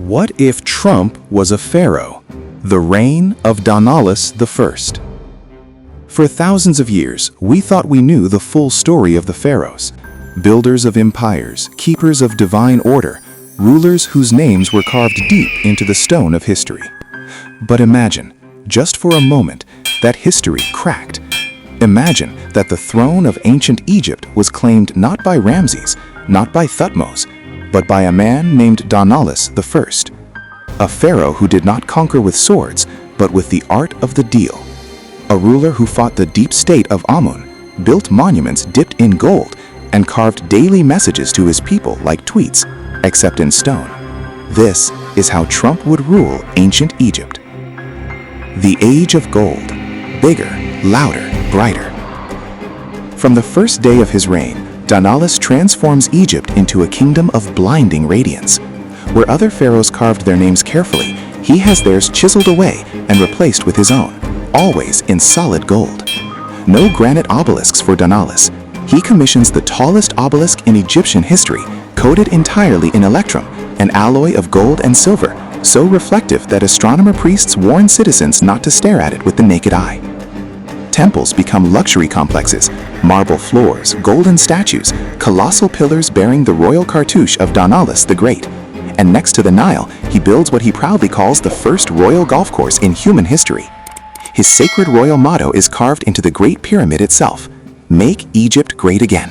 What if Trump was a pharaoh? The reign of Donaldus the First. For thousands of years, we thought we knew the full story of the pharaohs. Builders of empires, keepers of divine order, rulers whose names were carved deep into the stone of history. But imagine, just for a moment, that history cracked. Imagine that the throne of ancient Egypt was claimed not by Ramses, not by Thutmose, but by a man named Donaldus the First, a pharaoh who did not conquer with swords, but with the art of the deal. A ruler who fought the deep state of Amun, built monuments dipped in gold, and carved daily messages to his people like tweets, except in stone. This is how Trump would rule ancient Egypt. The Age of Gold. Bigger, louder, brighter. From the first day of his reign, Donaldus transforms Egypt into a kingdom of blinding radiance. Where other pharaohs carved their names carefully, he has theirs chiseled away and replaced with his own, always in solid gold. No granite obelisks for Donaldus. He commissions the tallest obelisk in Egyptian history, coated entirely in electrum, an alloy of gold and silver, so reflective that astronomer priests warn citizens not to stare at it with the naked eye. Temples become luxury complexes, marble floors, golden statues, colossal pillars bearing the royal cartouche of Donaldus the Great. And next to the Nile, he builds what he proudly calls the first royal golf course in human history. His sacred royal motto is carved into the Great Pyramid itself: "Make Egypt Great Again."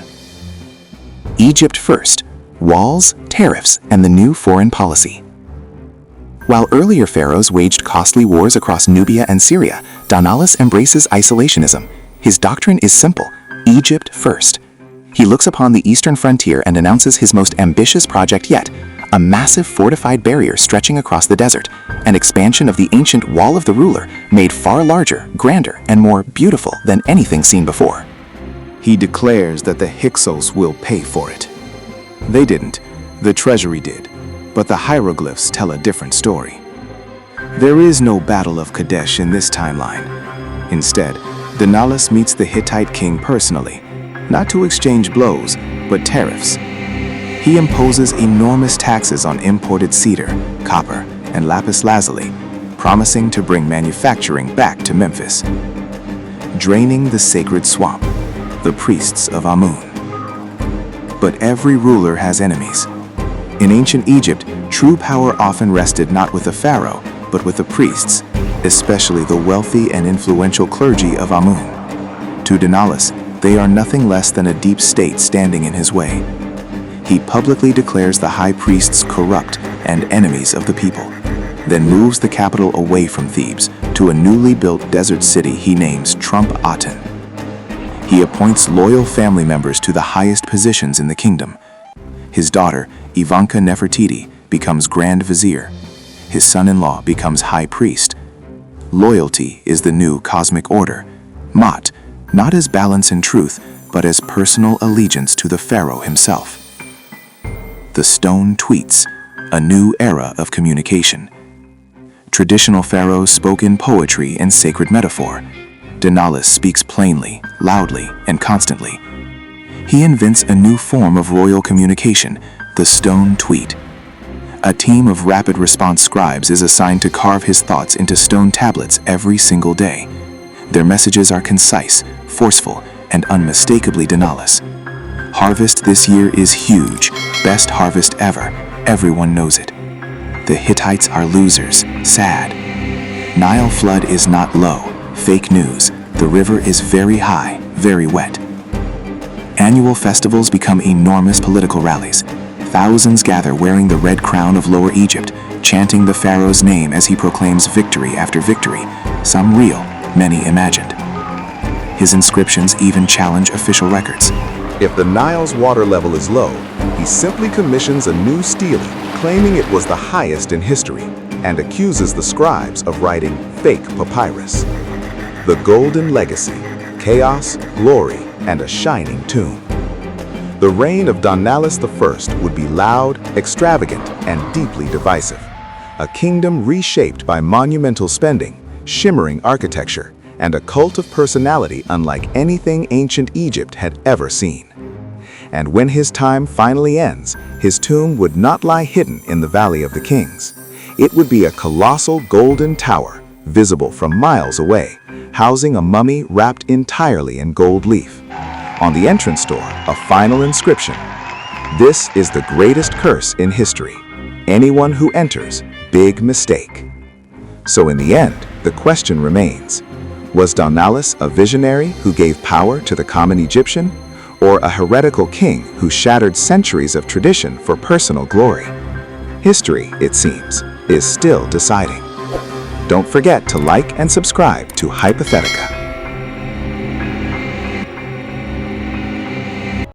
Egypt first: walls, tariffs, and the new foreign policy. While earlier pharaohs waged costly wars across Nubia and Syria, Donaldus embraces isolationism. His doctrine is simple: Egypt first. He looks upon the eastern frontier and announces his most ambitious project yet: a massive fortified barrier stretching across the desert, an expansion of the ancient wall of the ruler, made far larger, grander, and more beautiful than anything seen before. He declares that the Hyksos will pay for it. They didn't, the treasury did, but the hieroglyphs tell a different story. There is no Battle of Kadesh in this timeline. Instead, Donaldus meets the Hittite king personally, not to exchange blows, but tariffs. He imposes enormous taxes on imported cedar, copper, and lapis lazuli, promising to bring manufacturing back to Memphis. Draining the sacred swamp, the priests of Amun. But every ruler has enemies. In ancient Egypt, true power often rested not with the pharaoh, but with the priests, especially the wealthy and influential clergy of Amun. To Donaldus, they are nothing less than a deep state standing in his way. He publicly declares the high priests corrupt and enemies of the people, then moves the capital away from Thebes to a newly built desert city he names Trump-Aten. He appoints loyal family members to the highest positions in the kingdom. His daughter, Ivanka-Nefertiti, becomes Grand Vizier. His son-in-law becomes High Priest. Loyalty is the new cosmic order, Mot, not as balance and truth, but as personal allegiance to the pharaoh himself. The stone tweets, a new era of communication. Traditional pharaohs spoke in poetry and sacred metaphor. Donaldus speaks plainly, loudly, and constantly. He invents a new form of royal communication, the stone tweet. A team of rapid response scribes is assigned to carve his thoughts into stone tablets every single day. Their messages are concise, forceful, and unmistakably Donaldus. Harvest this year is huge, best harvest ever, everyone knows it. The Hittites are losers, sad. Nile flood is not low, fake news, the river is very high, very wet. Annual festivals become enormous political rallies. Thousands gather wearing the red crown of Lower Egypt, chanting the pharaoh's name as he proclaims victory after victory, some real, many imagined. His inscriptions even challenge official records. If the Nile's water level is low, he simply commissions a new stele, claiming it was the highest in history, and accuses the scribes of writing fake papyrus. The golden legacy, chaos, glory, and a shining tomb. The reign of Donaldus the First would be loud, extravagant, and deeply divisive. A kingdom reshaped by monumental spending, shimmering architecture, and a cult of personality unlike anything ancient Egypt had ever seen. And when his time finally ends, his tomb would not lie hidden in the Valley of the Kings. It would be a colossal golden tower, visible from miles away, housing a mummy wrapped entirely in gold leaf. On the entrance door, a final inscription: "This is the greatest curse in history. Anyone who enters, big mistake." So in the end, the question remains: was Donaldus a visionary who gave power to the common Egyptian, or a heretical king who shattered centuries of tradition for personal glory? History, it seems, is still deciding. Don't forget to like and subscribe to Hypothetica.